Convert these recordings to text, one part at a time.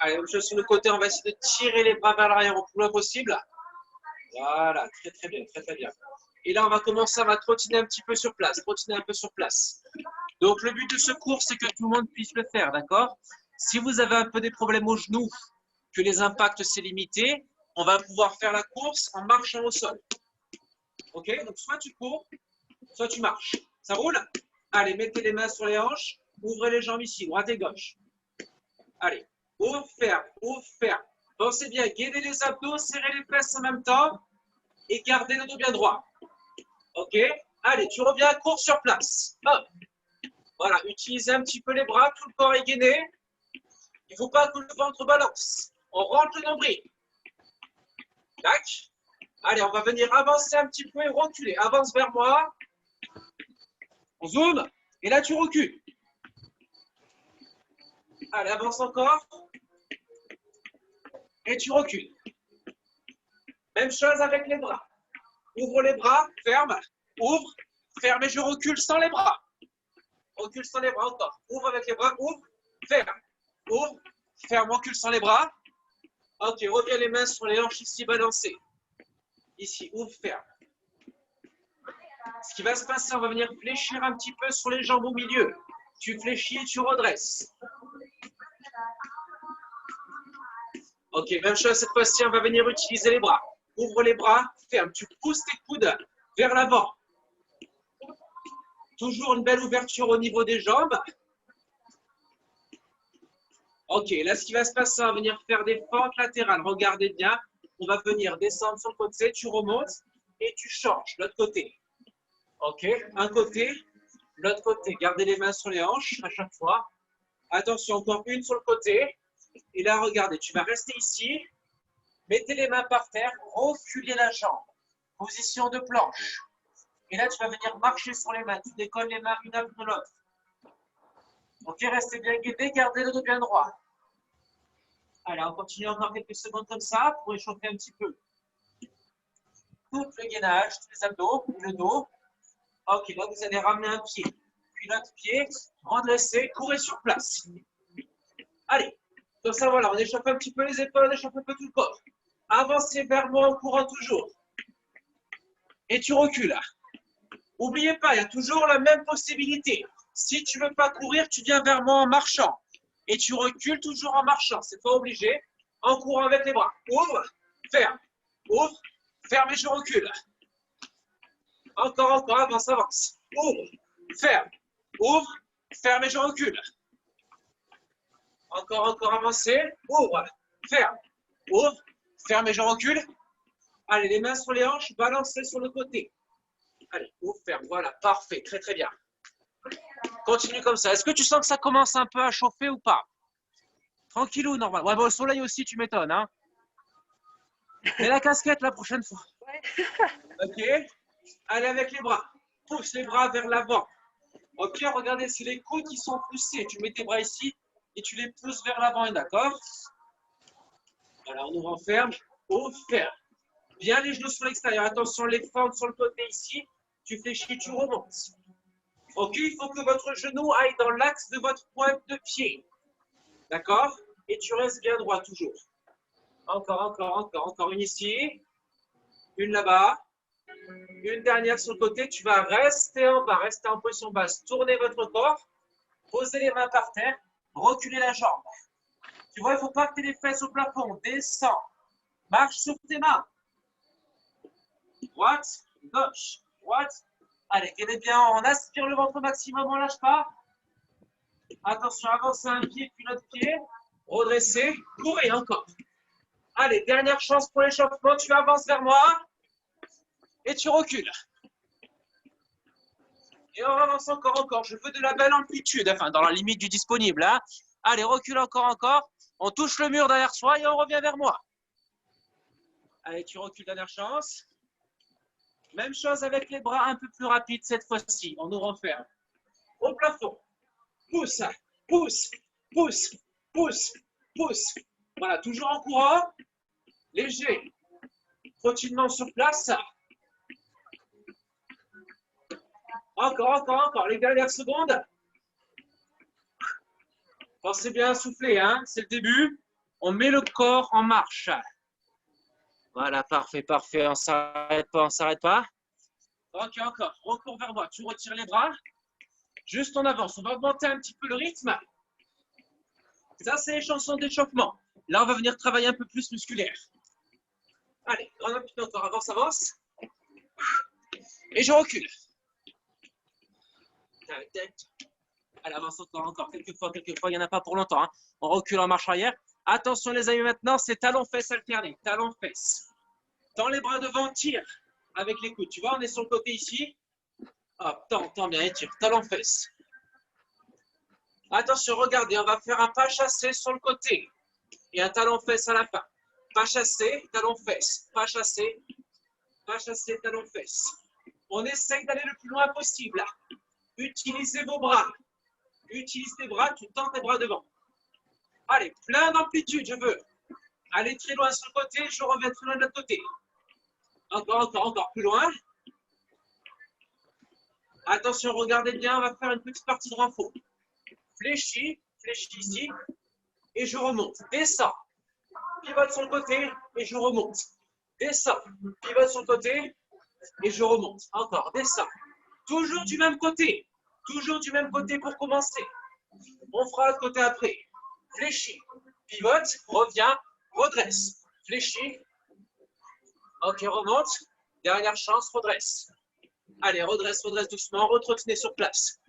Allez, même chose sur le côté, on va essayer de tirer les bras vers l'arrière au plus loin possible. Voilà, très très bien, très très bien. Et là, on va commencer, on va trottiner un petit peu sur place, trottiner un peu sur place. Donc, le but de ce cours, c'est que tout le monde puisse le faire, d'accord? Si vous avez un peu des problèmes aux genoux, que les impacts c'est limité, on va pouvoir faire la course en marchant au sol. Ok? Donc, soit tu cours, soit tu marches. Ça roule? Allez, mettez les mains sur les hanches, ouvrez les jambes ici, droite et gauche. Allez, ouvre, ferme, ouvre, ferme. Pensez bien, gainez les abdos, serrez les fesses en même temps et gardez le dos bien droit. Ok? Allez, tu reviens à court sur place. Hop. Voilà, utilisez un petit peu les bras, tout le corps est gainé. Il ne faut pas que le ventre balance. On rentre le nombril. Tac. Allez, on va venir avancer un petit peu et reculer. Avance vers moi. On zoome. Et là, tu recules. Allez, avance encore. Et tu recules. Même chose avec les bras. Ouvre les bras, ferme, ouvre, ferme et je recule sans les bras. Recule sans les bras encore. Ouvre avec les bras, ouvre, ferme, recule sans les bras. Ok, reviens les mains sur les hanches ici, balancées. Ici, ouvre, ferme. Ce qui va se passer, on va venir fléchir un petit peu sur les jambes au milieu. Tu fléchis et tu redresses. Ok, même chose cette fois-ci, on va venir utiliser les bras. Ouvre les bras, ferme. Tu pousses tes coudes vers l'avant. Toujours une belle ouverture au niveau des jambes. Ok, là, ce qui va se passer, on va venir faire des fentes latérales. Regardez bien. On va venir descendre sur le côté, tu remontes et tu changes l'autre côté. Ok, un côté, l'autre côté. Gardez les mains sur les hanches à chaque fois. Attention, encore une sur le côté. Et là, regardez, tu vas rester ici. Mettez les mains par terre, reculez la jambe. Position de planche. Et là, tu vas venir marcher sur les mains. Tu décolles les mains une après l'autre. Ok, restez bien guidés, gardez le dos bien droit. Allez, on continue encore quelques secondes comme ça pour échauffer un petit peu. Tout le gainage, tous les abdos, le dos. Ok, là, vous allez ramener un pied, puis l'autre pied, redresser, courez sur place. Allez, comme ça, voilà, on échauffe un petit peu les épaules, on échauffe un peu tout le corps. Avancez vers moi en courant toujours. Et tu recules. N'oubliez pas, il y a toujours la même possibilité. Si tu ne veux pas courir, tu viens vers moi en marchant. Et tu recules toujours en marchant. Ce n'est pas obligé. En courant avec les bras. Ouvre, ferme et je recule. Encore, avance, avance. Ouvre, ferme et je recule. Encore, avancez. Ouvre, ferme et je recule. Allez, les mains sur les hanches, balancez sur le côté. Allez, ouvre, ferme. Voilà, parfait, très très bien. Continue comme ça. Est-ce que tu sens que ça commence un peu à chauffer ou pas? Tranquillou, normal. Ouais, bon, au soleil aussi, tu m'étonnes. Hein. Mets la casquette la prochaine fois. Ok. Allez avec les bras. Pousse les bras vers l'avant. Ok, regardez, c'est les coudes qui sont poussés. Tu mets tes bras ici et tu les pousses vers l'avant, d'accord? Voilà, on ouvre, on ferme. Ouvre, ferme. Bien les genoux sur l'extérieur. Attention, les fentes sur le côté ici. Tu fléchis, tu remontes. Ok, il faut que votre genou aille dans l'axe de votre pointe de pied. D'accord? Et tu restes bien droit toujours. Encore une ici. Une là-bas. Une dernière sur le côté. Tu vas rester en bas, rester en position basse. Tournez votre corps. Posez les mains par terre. Reculez la jambe. Tu vois, il ne faut pas que tu aies les fesses au plafond. Descends. Marche sur tes mains. Droite, gauche, droite. Allez, gainez bien. On aspire le ventre au maximum. On ne lâche pas. Attention, avancez un pied puis l'autre pied. Redressez. Courez encore. Allez, dernière chance pour l'échauffement. Tu avances vers moi. Et tu recules. Et on avance encore. Je veux de la belle amplitude. Enfin, dans la limite du disponible. Hein. Allez, recule encore. On touche le mur derrière soi et on revient vers moi. Allez, tu recules, dernière chance. Même chose avec les bras un peu plus rapides cette fois-ci. On nous referme. Au plafond. Pousse. Voilà, toujours en courant. Léger. Trottinement sur place. Encore. Les dernières secondes. Pensez bien à souffler, hein. C'est le début. On met le corps en marche. Voilà, parfait, parfait. On ne s'arrête pas, on ne s'arrête pas. Ok, encore. Recours vers moi. Tu retires les bras. Juste en avance. On va augmenter un petit peu le rythme. Ça, c'est les chansons d'échauffement. Là, on va venir travailler un peu plus musculaire. Allez, un petit peu encore. Avance, avance. Et je recule. Allez, avance encore, encore. Quelques fois. Il n'y en a pas pour longtemps. Hein. On recule en marche arrière. Attention, les amis, maintenant, c'est talon-fesse alterné. Talon-fesse. Tends les bras devant, tire avec les coudes. Tu vois, on est sur le côté ici. Hop, tends bien et tire. Talon-fesse. Attention, regardez, on va faire un pas chassé sur le côté. Et un talon-fesse à la fin. Pas chassé, talon-fesse. Pas chassé, talon-fesse. On essaye d'aller le plus loin possible. Utilisez vos bras. Utilise tes bras, tu tends tes bras devant. Allez, plein d'amplitude, je veux. Allez très loin sur le côté, je reviens très loin de l'autre côté. Encore plus loin. Attention, regardez bien, on va faire une petite partie de renfort. Fléchis ici, et je remonte. Descends, pivote sur le côté, et je remonte. Descends, pivote sur le côté, et je remonte. Encore, descends. Toujours du même côté pour commencer. On fera l'autre côté après. Fléchis, pivote, reviens, redresse. Fléchis. Ok, remonte. Dernière chance, redresse. Allez, redresse doucement, retrottinez sur place.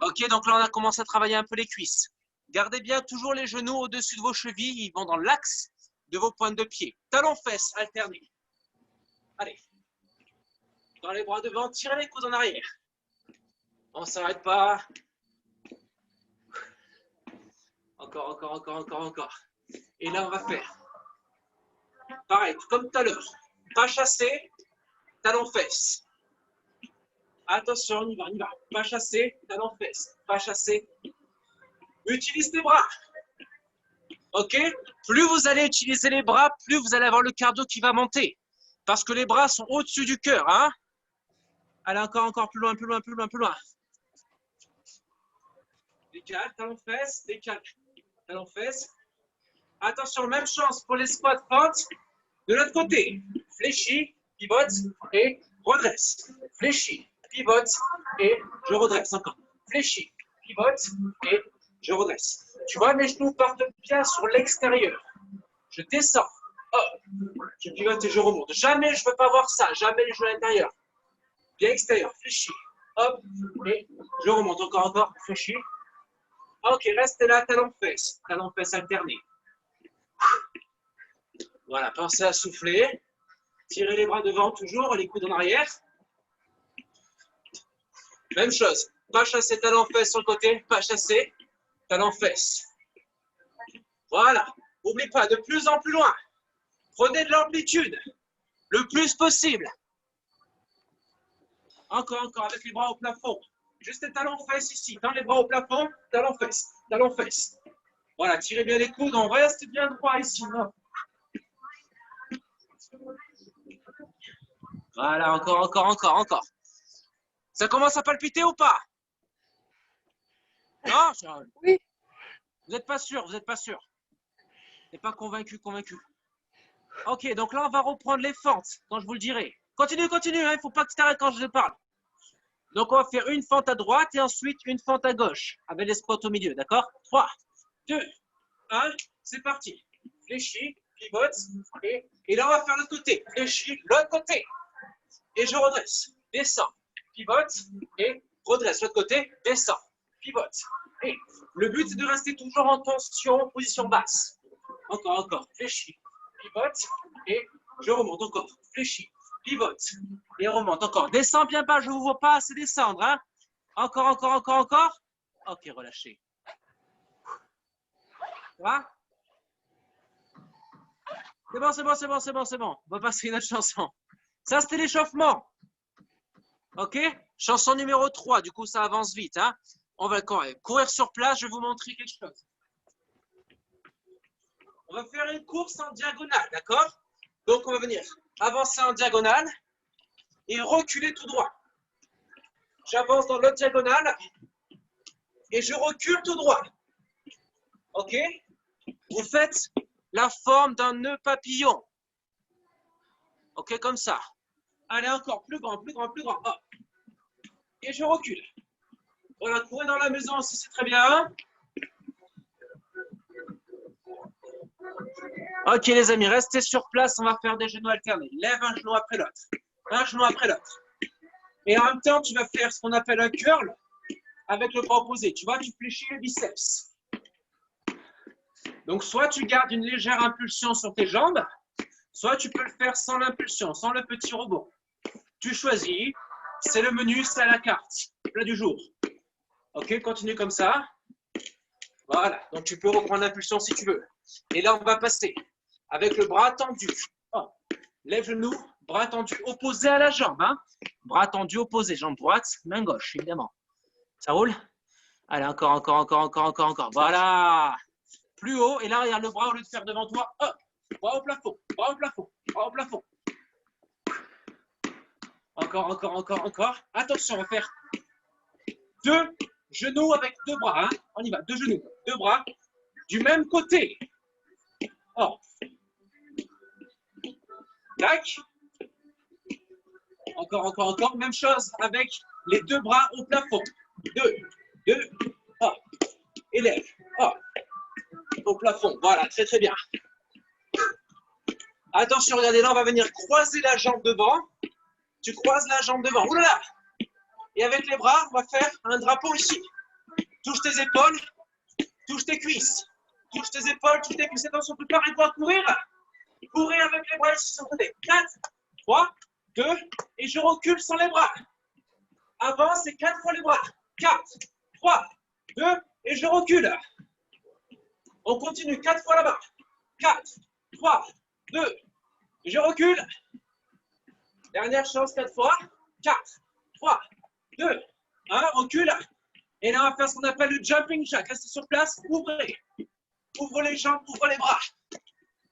Ok, donc là, on a commencé à travailler un peu les cuisses. Gardez bien toujours les genoux au-dessus de vos chevilles. Ils vont dans l'axe de vos pointes de pied. Talons-fesses alternés. Allez. Dans les bras devant, tirez les coudes en arrière. On ne s'arrête pas. Encore. Et là, on va faire pareil, comme tout à l'heure. Pas chassé, talons-fesses. Attention, on y va. Pas chassé, talons-fesses. Pas chassé. Utilise tes bras. Ok? Plus vous allez utiliser les bras, plus vous allez avoir le cardio qui va monter. Parce que les bras sont au-dessus du cœur. Hein? Allez, encore plus loin. Décale, talons-fesses, décale. Talons-fesses. Attention, même chance pour les squats fentes. De l'autre côté, fléchis, pivote et redresse. Fléchis, pivote et je redresse encore. Fléchis, pivote et je redresse. Tu vois, mes genoux partent bien sur l'extérieur. Je descends, hop, je pivote et je remonte. Jamais je ne veux pas voir ça, jamais les genoux à l'intérieur. Bien extérieur, fléchis, hop, et je remonte encore, fléchis. Ok, reste là, talons-fesses alternés. Voilà, pensez à souffler. Tirez les bras devant toujours, les coudes en arrière. Même chose. Pas chasser talons-fesses sur le côté, pas chasser talons-fesses. Voilà. N'oublie pas, de plus en plus loin. Prenez de l'amplitude le plus possible. Encore, avec les bras au plafond. Juste les talons-fesses ici. Dans les bras au plafond, talons-fesses. Voilà, tirez bien les coudes. On reste bien droit ici. Non. Voilà, encore. Ça commence à palpiter ou pas? Non? Oui. Vous n'êtes pas sûr? Vous n'êtes pas convaincu? Ok, donc là, on va reprendre les fentes quand je vous le dirai. Continue, hein, il ne faut pas que tu t'arrêtes quand je parle. Donc, on va faire une fente à droite et ensuite une fente à gauche avec les squats au milieu, d'accord? 3, 2, 1, c'est parti. Fléchis, pivote et là, on va faire l'autre côté. Fléchis, l'autre côté. Et je redresse. Descends, pivote et redresse. L'autre côté, descends, pivote. Et le but, c'est de rester toujours en tension, position basse. Encore. Fléchis, pivote et je remonte encore. Fléchis, pivote et on remonte encore. Descends bien bas, je ne vous vois pas assez descendre. Hein? Encore. Ok, relâchez. Ça va? C'est bon. On va passer à une autre chanson. Ça, c'était l'échauffement. Ok? Chanson numéro 3. Du coup, ça avance vite. Hein? On va courir sur place. Je vais vous montrer quelque chose. On va faire une course en diagonale. D'accord? Donc, on va venir avancer en diagonale et reculer tout droit. J'avance dans l'autre diagonale et je recule tout droit. Ok? Vous faites la forme d'un nœud papillon. Ok, comme ça. Allez, encore plus grand, plus grand, plus grand. Hop. Et je recule. Voilà, courez dans la maison aussi, c'est très bien. Ok, les amis, restez sur place. On va faire des genoux alternés. Lève un genou après l'autre. Un genou après l'autre. Et en même temps, tu vas faire ce qu'on appelle un curl avec le bras opposé. Tu vois, tu fléchis les biceps. Donc, soit tu gardes une légère impulsion sur tes jambes, soit tu peux le faire sans l'impulsion, sans le petit robot. Tu choisis. C'est le menu, c'est à la carte. Plat du jour. Ok, continue comme ça. Voilà, donc tu peux reprendre l'impulsion si tu veux. Et là, on va passer avec le bras tendu. Oh. Lève le genou, bras tendu, opposé à la jambe. Hein. Bras tendu, opposé, jambe droite, main gauche, évidemment. Ça roule? Allez, encore, encore, encore, encore, encore, encore. Voilà. Plus haut, et là, regarde le bras au lieu de faire devant toi. Hop, bras au plafond, bras au plafond, bras au plafond. Encore, encore, encore, encore. Attention, on va faire 2 genoux avec 2 bras. Hein. On y va, 2 genoux, 2 bras. Du même côté. Oh. Tac. Encore, encore, encore. Même chose avec les 2 bras au plafond. 2, 2, oh. Élève. Oh. Au plafond. Voilà, très, très bien. Attention, regardez, là, on va venir croiser la jambe devant. Tu croises la jambe devant. Ouh là là. Et avec les bras, on va faire un drapeau ici. Touche tes épaules, touche tes cuisses. Touche tes épaules, touche tes cuisses. Attention, préparez-toi à courir. Courez avec les bras ici sur le côté. 4, 3, 2, et je recule sans les bras. Avance et 4 fois les bras. 4, 3, 2, et je recule. On continue 4 fois là-bas. 4, 3, 2, et je recule. Dernière chance 4 fois. 4, 3, 2, 1, recule. Et là, on va faire ce qu'on appelle le jumping jack. Restez sur place, ouvrez. Ouvre les jambes, ouvre les bras.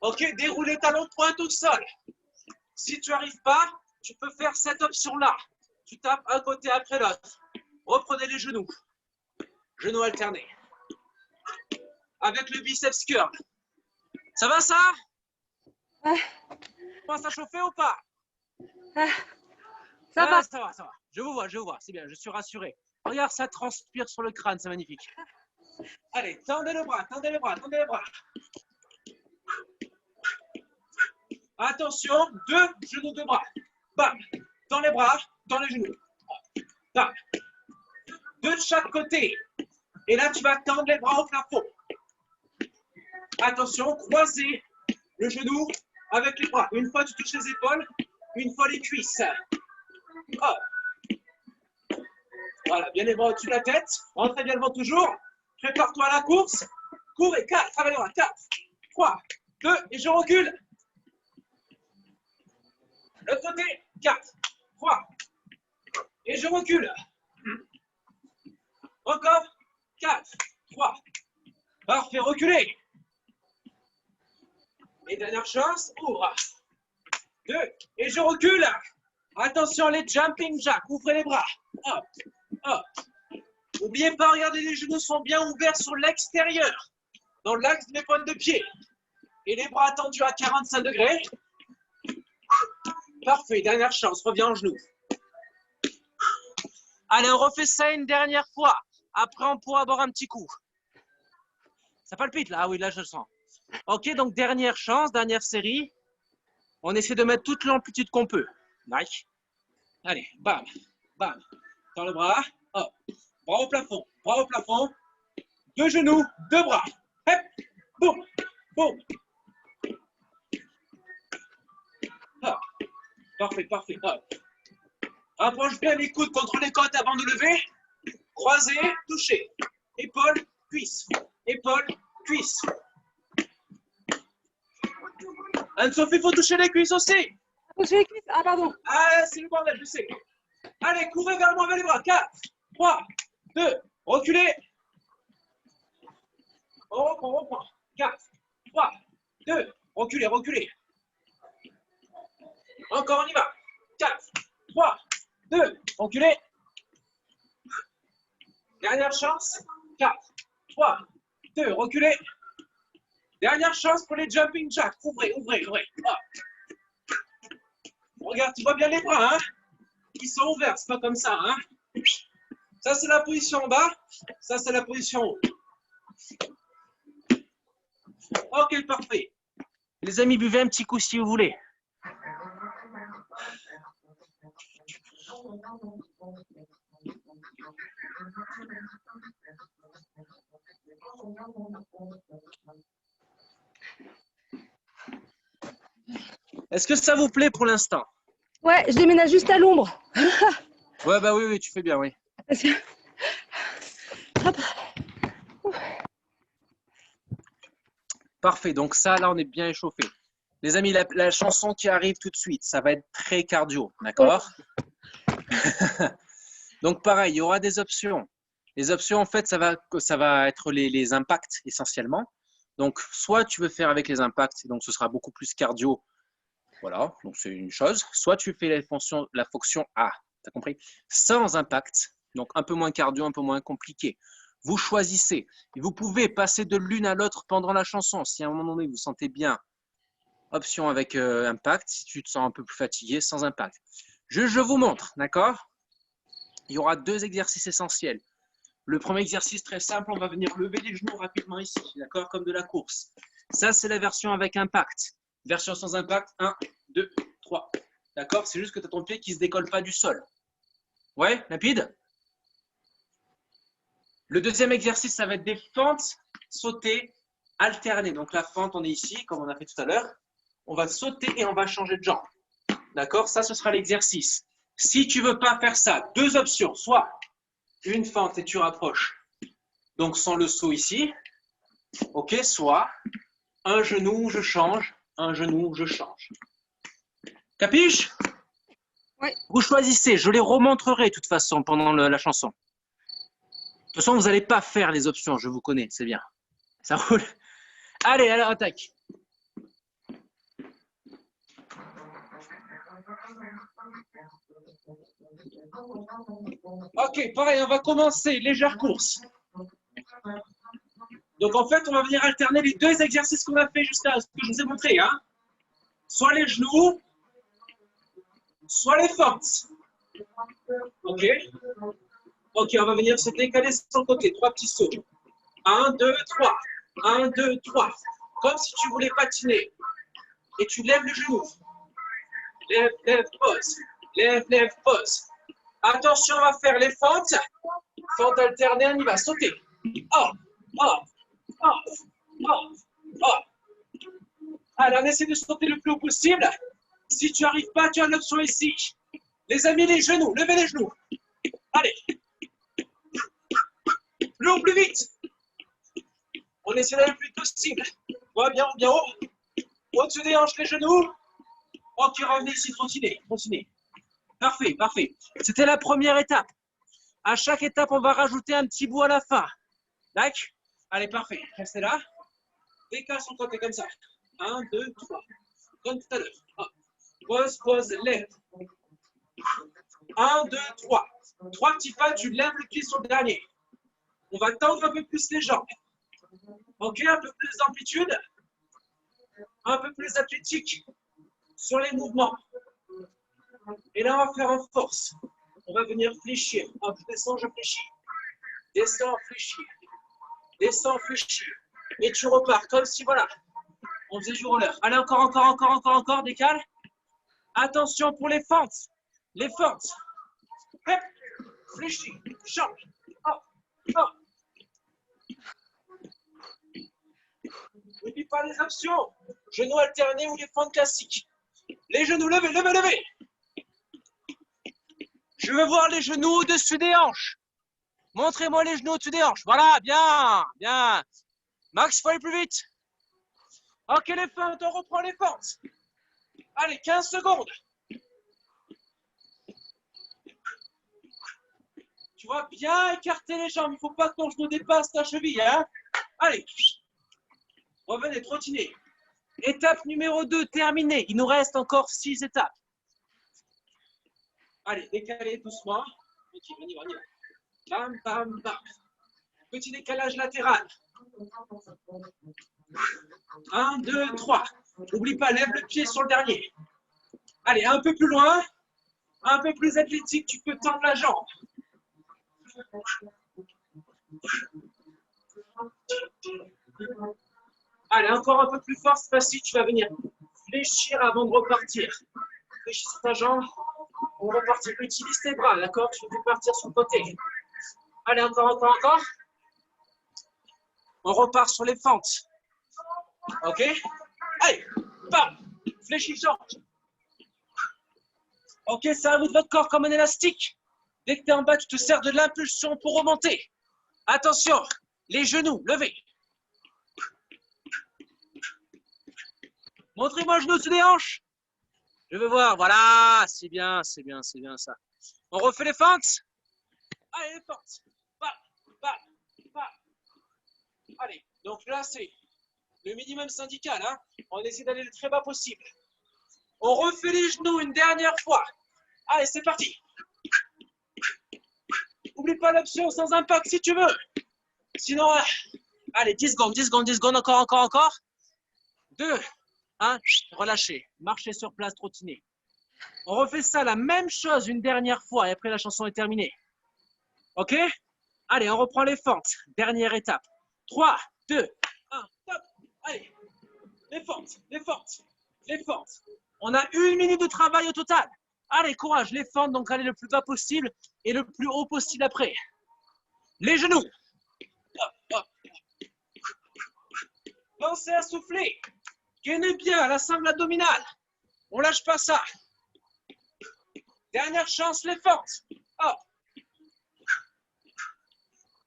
Ok, déroule les talons, pointe au sol. Si tu n'arrives pas, tu peux faire cette option-là. Tu tapes un côté après l'autre. Reprenez les genoux. Genoux alternés. Avec le biceps curl. Ça va ça? Commence à chauffer ou pas? Ça va. Ça va, ça va. Je vous vois. C'est bien, je suis rassuré. Regarde, ça transpire sur le crâne, c'est magnifique. Allez, tendez le bras, tendez les bras, tendez les bras. Attention, 2 genoux, 2 bras. Bam, dans les bras, dans les genoux. Bam. 2 de chaque côté. Et là, tu vas tendre les bras au plafond. Attention, croisez le genou avec les bras. Une fois, tu touches les épaules, une fois les cuisses. Hop. Voilà, bien les bras au-dessus de la tête. Rentrez bien le vent toujours. Prépare-toi à la course. Cours et 4, travaille droit. 4, 3, 2, et je recule. L'autre côté, 4, 3, et je recule. Encore, 4, 3. Parfait, reculez. Et dernière chance, ouvre. 2, et je recule. Attention, les jumping jacks, ouvrez les bras. Hop, hop. N'oubliez pas, regardez, les genoux sont bien ouverts sur l'extérieur, dans l'axe des pointes de pied. Et les bras tendus à 45 degrés. Parfait, dernière chance, reviens en genoux. Allez, on refait ça une dernière fois. Après, on pourra boire un petit coup. Ça palpite là? Ah oui, là, je le sens. Ok, donc dernière chance, dernière série. On essaie de mettre toute l'amplitude qu'on peut. Like. Allez, bam, bam. Dans le bras, hop. Bras au plafond, bras au plafond. 2 genoux, 2 bras. Hop, boum, boum. Hop. Parfait, parfait. Hop. Rapproche bien les coudes contre les côtes avant de lever. Croisez, touchez. Épaule, cuisse. Épaule, cuisse. Anne-Sophie, il faut toucher les cuisses aussi. Toucher les cuisses. Ah, pardon. Ah, c'est le bordel, je sais. Allez, courez vers moi avec les bras. 4, 3, 2, reculez. On reprend. 4, 3, 2, reculez, reculez. Encore, on y va. 4, 3, 2, reculez. Dernière chance. 4, 3, 2, reculez. Dernière chance pour les jumping jacks. Ouvrez, ouvrez, ouvrez. Hop. Regarde, tu vois bien les bras, hein? Ils sont ouverts, c'est pas comme ça, hein? Ça, c'est la position en bas. Ça, c'est la position en haut. Ok, parfait. Les amis, buvez un petit coup si vous voulez. Est-ce que ça vous plaît pour l'instant? Ouais, je déménage juste à l'ombre. Ouais, bah oui, oui, tu fais bien, oui. Hop. Parfait, donc ça, là, on est bien échauffé. Les amis, la chanson qui arrive tout de suite, ça va être très cardio, d'accord? Donc pareil, il y aura des options. Les options, en fait, ça va être les impacts essentiellement. Donc, soit tu veux faire avec les impacts, donc ce sera beaucoup plus cardio. Voilà, donc c'est une chose. Soit tu fais la fonction A, tu as compris? Sans impact, donc un peu moins cardio, un peu moins compliqué. Vous choisissez. Et vous pouvez passer de l'une à l'autre pendant la chanson. Si à un moment donné, vous sentez bien, option avec impact. Si tu te sens un peu plus fatigué, sans impact. Je vous montre, d'accord? Il y aura 2 exercices essentiels. Le premier exercice très simple, on va venir lever les genoux rapidement ici, d'accord? Comme de la course. Ça, c'est la version avec impact. Version sans impact, 1, 2, 3. D'accord? C'est juste que tu as ton pied qui ne se décolle pas du sol. Ouais, rapide? Le deuxième exercice, ça va être des fentes sautées alternées. Donc la fente, on est ici, comme on a fait tout à l'heure. On va sauter et on va changer de jambe. D'accord? Ça, ce sera l'exercice. Si tu ne veux pas faire ça, 2 options. Soit une fente et tu rapproches. Donc sans le saut ici. Ok, soit un genou, je change. Un genou, je change. Capiche? Oui. Vous choisissez. Je les remontrerai de toute façon pendant la chanson. De toute façon, vous n'allez pas faire les options. Je vous connais, c'est bien. Ça roule. Allez, alors, attaque. Ok, pareil, on va commencer. Légère course. Donc, en fait, on va venir alterner les 2 exercices qu'on a fait jusqu'à ce que je vous ai montré. Hein. Soit les genoux, soit les fentes. Ok. Ok, on va venir se décaler sur le côté. 3 petits sauts. 1, 2, 3. 1, 2, 3. Comme si tu voulais patiner. Et tu lèves le genou. Lève, lève, pose. Lève, lève, pose. Attention, on va faire les fentes. Fente alternée, on y va. Sauter. Hop, hop, hop, hop, hop. Allez, on essaie de sauter le plus haut possible. Si tu n'arrives pas, tu as l'option ici. Les amis, les genoux. Levez les genoux. Allez. Plus haut, plus vite. On essaie d'aller le plus vite possible. Ouais, bien haut, bien haut. Au-dessus des hanches, les genoux. Ok, revenez ici, continuez, continuez. Parfait, parfait. C'était la première étape. À chaque étape, on va rajouter un petit bout à la fin. D'accord? Allez, parfait. Restez là. Décale son côté comme ça. 1, 2, 3. Comme tout à l'heure. Pose, pose, lève. 1, 2, 3. 3 petits pas, tu lèves le pied sur le dernier. On va tendre un peu plus les jambes. Ok, un peu plus d'amplitude. Un peu plus athlétique sur les mouvements. Et là, on va faire en force. On va venir fléchir. Hop, je descends, je fléchis. Descends, fléchis. Descends, fléchis. Et tu repars comme si, voilà, on faisait du roller. Allez, encore, encore, encore, encore, encore, décale. Attention pour les fentes. Les fentes. Hop, fléchis, change. Hop, hop. N'oublie pas les options. Genoux alternés ou les fentes classiques. Les genoux, levez, levez, levez. Je veux voir les genoux au-dessus des hanches. Montrez-moi les genoux au-dessus des hanches. Voilà, bien, bien. Max, faut aller plus vite. Ok, les fentes, on reprend les fentes. Allez, 15 secondes. Tu vas bien écarter les jambes. Il ne faut pas que ton genou dépasse ta cheville. Hein. Allez. Revenez, trottinez. Étape numéro 2, terminée. Il nous reste encore 6 étapes. Allez, décalez doucement. Ok, on y va, on y va. Bam, bam, bam. Petit décalage latéral. 1, 2, 3. N'oublie pas, lève le pied sur le dernier. Allez, un peu plus loin. Un peu plus athlétique, tu peux tendre la jambe. Allez, encore un peu plus fort, c'est facile, tu vas venir fléchir avant de repartir. Fléchis sur ta jambe, on va repartir. Utilise tes bras, d'accord? Tu veux partir sur le côté. Allez, encore. On repart sur les fentes. Ok? Allez, bam! Fléchis, change. Ok, ça à vous de votre corps comme un élastique. Dès que tu es en bas, tu te sers de l'impulsion pour remonter. Attention, les genoux, levez. Montrez-moi le genou sous les hanches. Je veux voir, voilà, c'est bien ça. On refait les fentes. Allez, les fentes. Bam, bam, bam. Allez, donc là, c'est le minimum syndical. Hein. On essaie d'aller le très bas possible. On refait les genoux une dernière fois. Allez, c'est parti. N'oublie pas l'option sans impact si tu veux. Sinon, allez, 10 secondes, encore. 2, 1, relâchez. Marchez sur place, trottiner. On refait ça, la même chose une dernière fois et après la chanson est terminée. Ok? Allez, on reprend les fentes. Dernière étape. 3, 2, 1, top. Allez, les fentes. On a 1 minute de travail au total. Allez, courage, les fentes, donc allez le plus bas possible et le plus haut possible après. Les genoux. Pensez à souffler. Gainez bien la sangle abdominale. On lâche pas ça. Dernière chance, les fentes. Oh.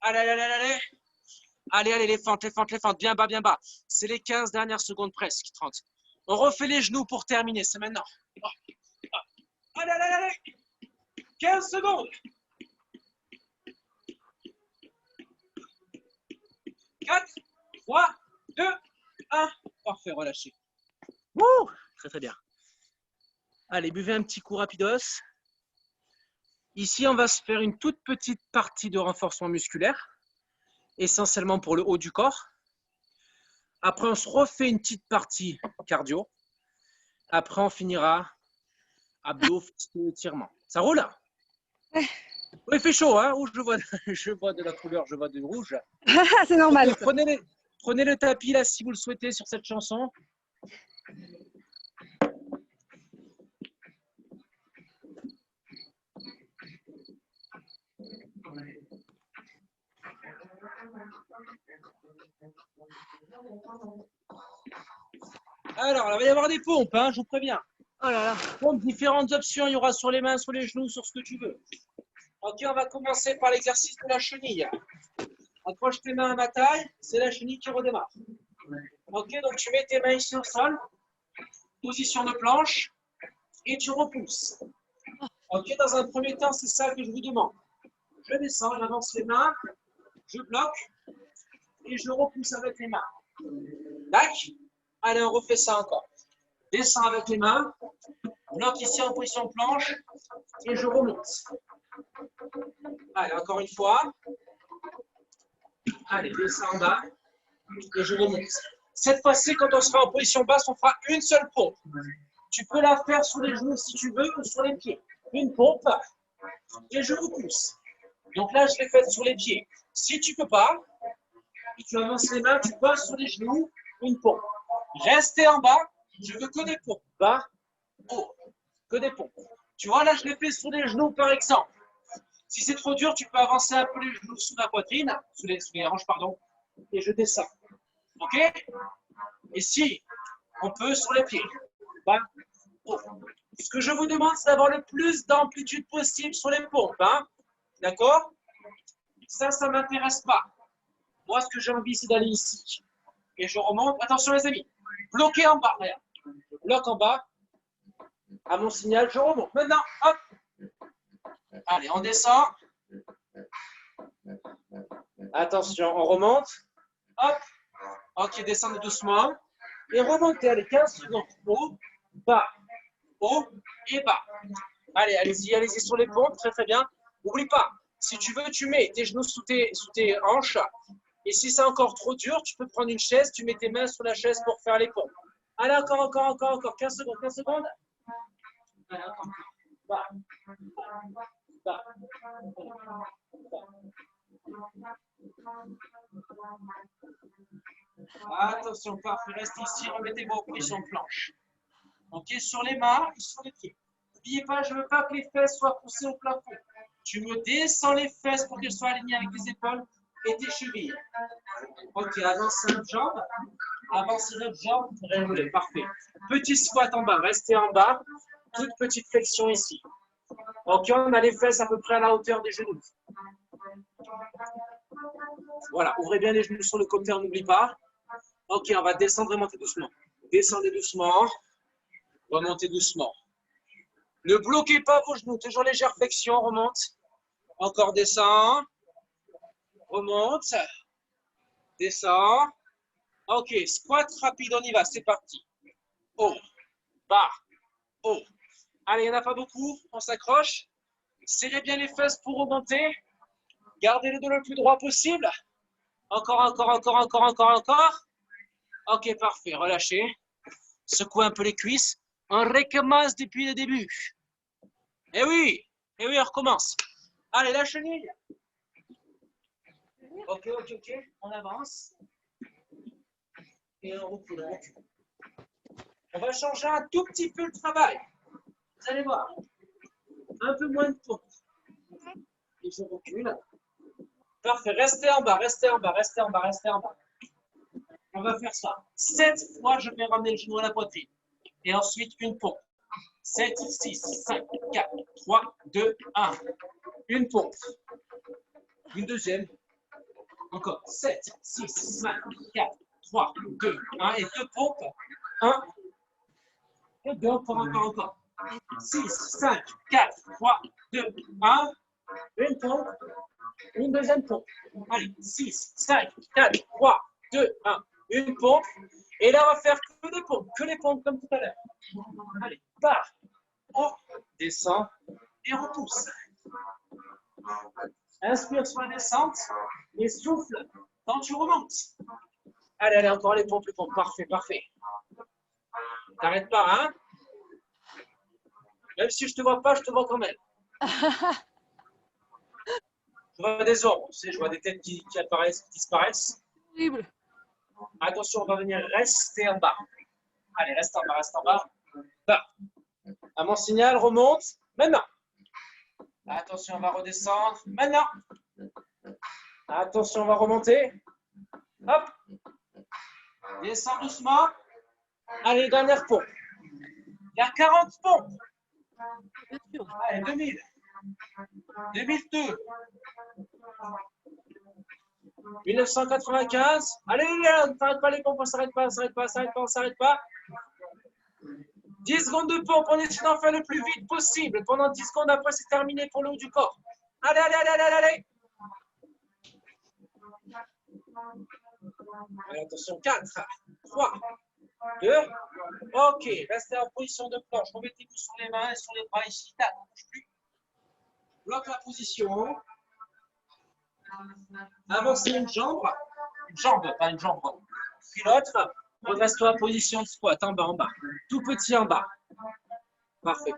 Allez. Allez, les fentes. Bien bas. C'est les 15 dernières secondes presque, 30. On refait les genoux pour terminer, c'est maintenant. Oh. Allez. 15 secondes. 4, 3, 2, 1. Parfait, relâchez. Wouh, très bien. Allez, buvez un petit coup rapidos. Ici, on va se faire une toute petite partie de renforcement musculaire, essentiellement pour le haut du corps. Après, on se refait une petite partie cardio. Après, on finira abdos, étirement. Ça roule là? Ouais. Oui, il fait chaud, hein? Oh, je vois de la couleur, je vois du rouge. C'est normal. Prenez le tapis là si vous le souhaitez sur cette chanson. Alors, il va y avoir des pompes, hein, je vous préviens. Oh là là. Pompes, différentes options, il y aura sur les mains, sur les genoux, sur ce que tu veux. Ok, on va commencer par l'exercice de la chenille. Accroche tes mains à ma taille, c'est la chenille qui redémarre. Ok, donc tu mets tes mains ici au sol, position de planche, et tu repousses. Ok, dans un premier temps, c'est ça que je vous demande. Je descends, j'avance les mains, je bloque, et je repousse avec les mains. Tac. Allez, on refait ça encore. Descends avec les mains, bloque ici en position planche, et je remonte. Allez, encore une fois. Allez, descends en bas, et je remonte. Cette fois-ci, quand on sera en position basse, on fera une seule pompe. Tu peux la faire sur les genoux si tu veux, ou sur les pieds. Une pompe, et je repousse. Donc là, je l'ai faite sur les pieds. Si tu ne peux pas, tu avances les mains, tu poses sur les genoux, une pompe. Restez en bas, je veux que des pompes. Bas, haut, que des pompes. Tu vois, là, je l'ai fait sur les genoux, par exemple. Si c'est trop dur, tu peux avancer un peu les genoux sous la poitrine, sous les hanches, pardon, et je descends. Ok? Et si on peut sur les pieds. Bas, haut. Ce que je vous demande, c'est d'avoir le plus d'amplitude possible sur les pompes. Hein? D'accord? Ça ne m'intéresse pas. Moi, ce que j'ai envie, c'est d'aller ici. Et je remonte. Attention, les amis. Bloqué en bas. Regarde. Je bloque en bas. À mon signal, je remonte. Maintenant, hop. Allez, on descend. Attention, on remonte. Hop. Ok, descendez doucement. Et remontez. Allez, 15 secondes. Haut, bas. Haut et bas. Allez, allez-y sur les pompes. Très bien. N'oublie pas, si tu veux, tu mets tes genoux sous tes hanches. Et si c'est encore trop dur, tu peux prendre une chaise, tu mets tes mains sur la chaise pour faire les pompes. Allez, encore. 15 secondes, 15 secondes. Allez, encore. Bas. Bas. Attention, parfait. Restez ici, remettez-vous en position de planche. Ok, sur les mains et sur les pieds. N'oubliez pas, je ne veux pas que les fesses soient poussées au plafond. Tu me descends les fesses pour qu'elles soient alignées avec les épaules et tes chevilles. Ok, avancez notre jambe. Avancez notre jambe. Réglez, parfait. Petit squat en bas, restez en bas. Toute petite flexion ici. Ok, on a les fesses à peu près à la hauteur des genoux. Voilà, ouvrez bien les genoux sur le côté, on n'oublie pas. Ok, on va descendre et monter doucement. Descendez doucement. Remontez doucement. Ne bloquez pas vos genoux. Toujours légère flexion, remonte. Encore descend. Remonte. Descend. Ok, squat rapide, on y va, c'est parti. Haut, bas, haut. Allez, il n'y en a pas beaucoup, on s'accroche. Serrez bien les fesses pour remonter. Gardez le dos le plus droit possible. Encore. Ok, parfait, relâchez. Secouez un peu les cuisses. On recommence depuis le début. Eh oui, on recommence. Allez, la chenille. Ok, on avance. Et on recule. On va changer un tout petit peu le travail. Vous allez voir. Un peu moins de pompe. Et je recule. Parfait. Restez en bas. On va faire ça. 7 fois, je vais ramener le genou à la poitrine. Et ensuite, une pompe. 7, 6, 5, 4, 3, 2, 1. Une pompe. Une deuxième. Encore. 7, 6, 5, 4, 3, 2, 1. Et deux pompes. 1. Et deux. Encore. 6, 5, 4, 3, 2, 1. Une pompe. Une deuxième pompe. Allez, 6, 5, 4, 3, 2, 1. Une pompe. Et là, on va faire que les pompes comme tout à l'heure. Allez, part. On descend et repousse. Inspire sur la descente et souffle quand tu remontes. Allez, encore les pompes. Parfait. T'arrêtes pas, hein? Même si je te vois pas, je te vois quand même. Je vois des ombres, je vois des têtes qui apparaissent, qui disparaissent. Horrible. Attention, on va venir rester en bas. Allez, reste en bas. Bas. À mon signal, remonte. Maintenant. Attention, on va redescendre. Maintenant. Attention, on va remonter. Hop. Descends doucement. Allez, dernière pompe. Il y a 40 pompes. Allez, 2000. 2002. 1995. Allez, on ne s'arrête pas les pompes, on ne s'arrête pas. 10 secondes de pompe, on essaie d'en faire le plus vite possible. Pendant 10 secondes, après, c'est terminé pour le haut du corps. Allez. Allez, attention, 4, 3, 2. Ok, restez en position de planche. Remettez-vous sur les mains et sur les bras ici. Ne bouge plus. Bloque la position. Avancez une jambe, pas une jambe. Puis l'autre, redresse-toi en position de squat, en bas. Tout petit en bas. Parfait,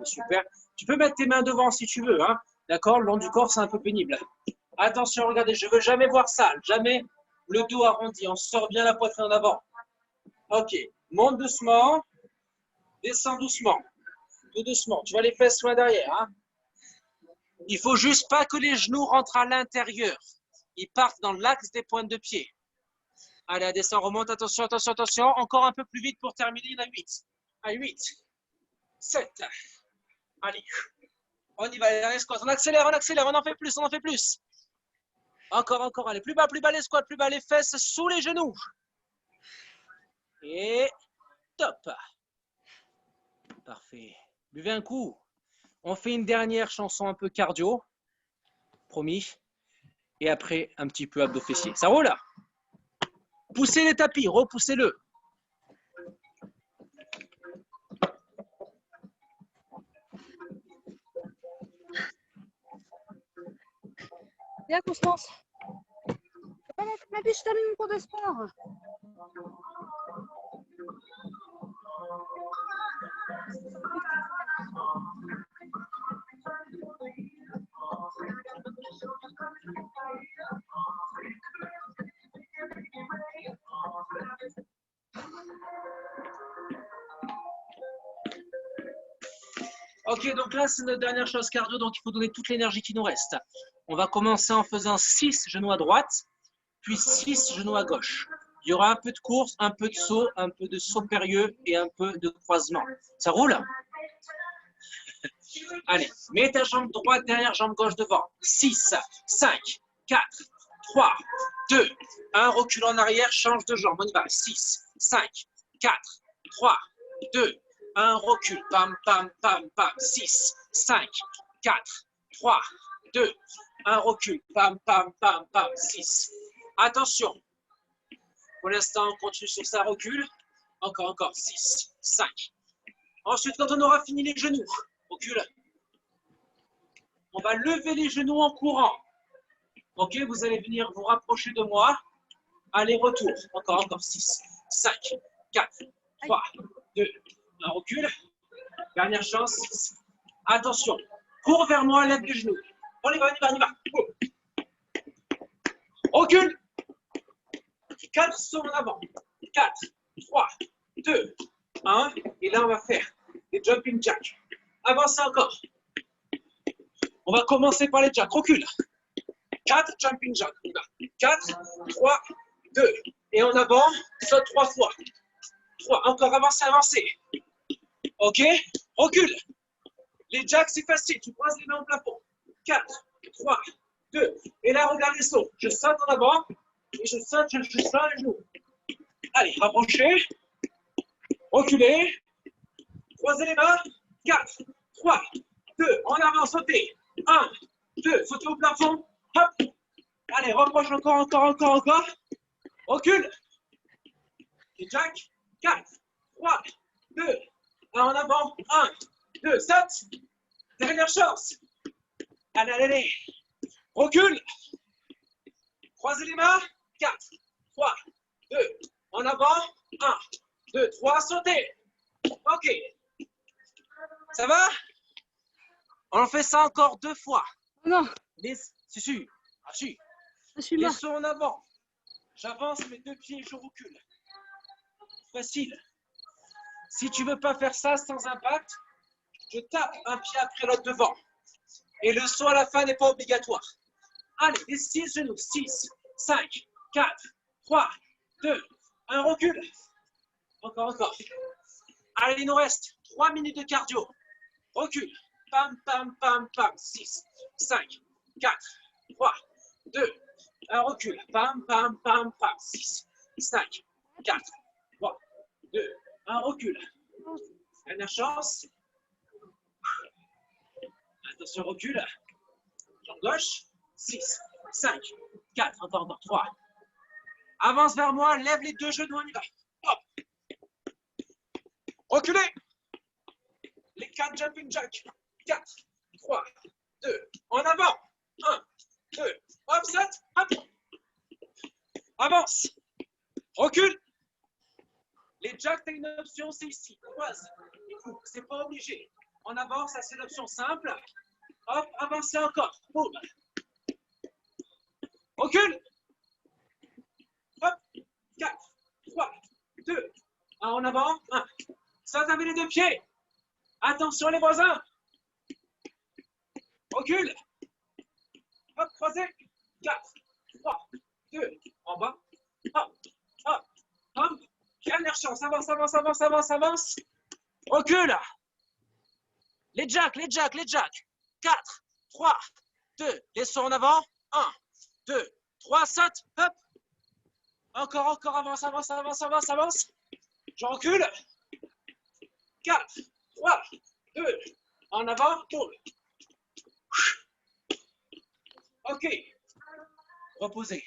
super. Tu peux mettre tes mains devant si tu veux, hein. D'accord, le long du corps, c'est un peu pénible. Attention, regardez, je ne veux jamais voir ça, jamais le dos arrondi. On sort bien la poitrine en avant. Ok, monte doucement, descends doucement, tout doucement. Tu vas les fesses loin derrière, hein. Il faut juste pas que les genoux rentrent à l'intérieur. Ils partent dans l'axe des pointes de pied. Allez, descend, remonte, attention. Encore un peu plus vite pour terminer. Il y en a 8. Allez, 8, 7. Allez, on y va, les derniers squats. On accélère, on en fait plus. Encore. Allez, plus bas les squats, plus bas les fesses sous les genoux. Et top. Parfait. Buvez un coup. On fait une dernière chanson un peu cardio. Promis. Et après, un petit peu abdos fessiers. Ça roule là? Poussez les tapis, repoussez-le. Viens, Constance. Mais puis je termine mon cours de sport. Ok, donc là, c'est notre dernière chose cardio, donc il faut donner toute l'énergie qui nous reste. On va commencer en faisant 6 genoux à droite, puis 6 genoux à gauche. Il y aura un peu de course, un peu de saut, un peu de saut périlleux et un peu de croisement. Ça roule? Allez, mets ta jambe droite derrière, jambe gauche devant. 6, 5, 4, 3, 2, 1, recule en arrière, change de jambe. On y va. 6, 5, 4, 3, 2, 1, recule. Pam, pam, pam, pam. 6, 5, 4, 3, 2, 1, recule. Pam, pam, pam, pam. 6. Attention. Pour l'instant, on continue sur ça, recule. Encore, encore. 6, 5. Ensuite, quand on aura fini les genoux, recule. On va lever les genoux en courant. Ok, vous allez venir vous rapprocher de moi. Aller-retour. Encore, encore. 6, 5, 4, 3, 2, 1, recule. Dernière chance. 6. Attention. Cours vers moi, lève les genoux. On y va, on y va, on y va. Recule. 4 sauts en avant. 4, 3, 2, 1. Et là, on va faire des jumping jacks. Avancez encore. On va commencer par les jacks. Recule. 4 jumping jacks. 4, 3, 2. Et en avant, saute 3 fois. 3. Encore, avancez, avancez. Ok. Recule. Les jacks, c'est facile. Tu croises les mains au plafond. 4, 3, 2. Et là, regarde les sauts. Je saute en avant. Et je saute, je sors les genoux. Allez, rapprochez. Reculez. Croisez les mains. 4, 3, 2. En avant, sautez. 1, 2. Sautez au plafond. Hop. Allez, rapproche encore, encore, encore, encore. Recule. Et jack. 4, 3, 2. 1 en avant. 1, 2. Saute. Dernière chance. Allez, allez, allez. Recule. Croisez les mains. 4, 3, 2. En avant. 1, 2, 3. Sautez. Ok. Ça va? On fait ça encore 2 fois. Non, C'est sûr. Ah, si. je suis Les mort. sauts en avant. J'avance mes 2 pieds et je recule. Facile. Si tu ne veux pas faire ça sans impact, je tape un pied après l'autre devant. Et le saut à la fin n'est pas obligatoire. Allez, les 6 genoux. 6, 5, 4, 3, 2, 1, recule. Encore, encore. Allez, il nous reste 3 minutes de cardio. Recule. Pam, pam, pam, pam. 6, 5, 4, 3, 2, 1, recule. Pam, pam, pam, pam. 6, 5, 4, 3, 2, 1, recule. Dernière chance. Attention, recule. Jambe gauche. 6, 5, 4, encore, encore. 3. Avance vers moi, lève les 2 genoux, on y va. Hop. Reculez. Les 4 jumping jacks. 4, 3, 2. En avant. 1, 2. Hop, saute. Hop. Avance. Recule. Les jacks, tu as une option, c'est ici. Croise. C'est pas obligé. En avant, ça c'est l'option simple. Hop, avancez encore. Boum. Recule. Hop. 4, 3, 2. 1 en avant. 1. Saute avec les 2 pieds. Attention les voisins. Recule. Hop, croisez. 4, 3, 2. En bas. Hop, hop, hop. Dernière chance. Avance, avance, avance, avance, avance. Recule. Les jacks, les jacks, les jacks. 4, 3, 2. Les sauts en avant. 1, 2, 3. Saute. Hop. Encore, encore. Avance, avance, avance, avance, avance. Je recule. 4, 3, 2. En avant. Tourne. Ok. Reposez.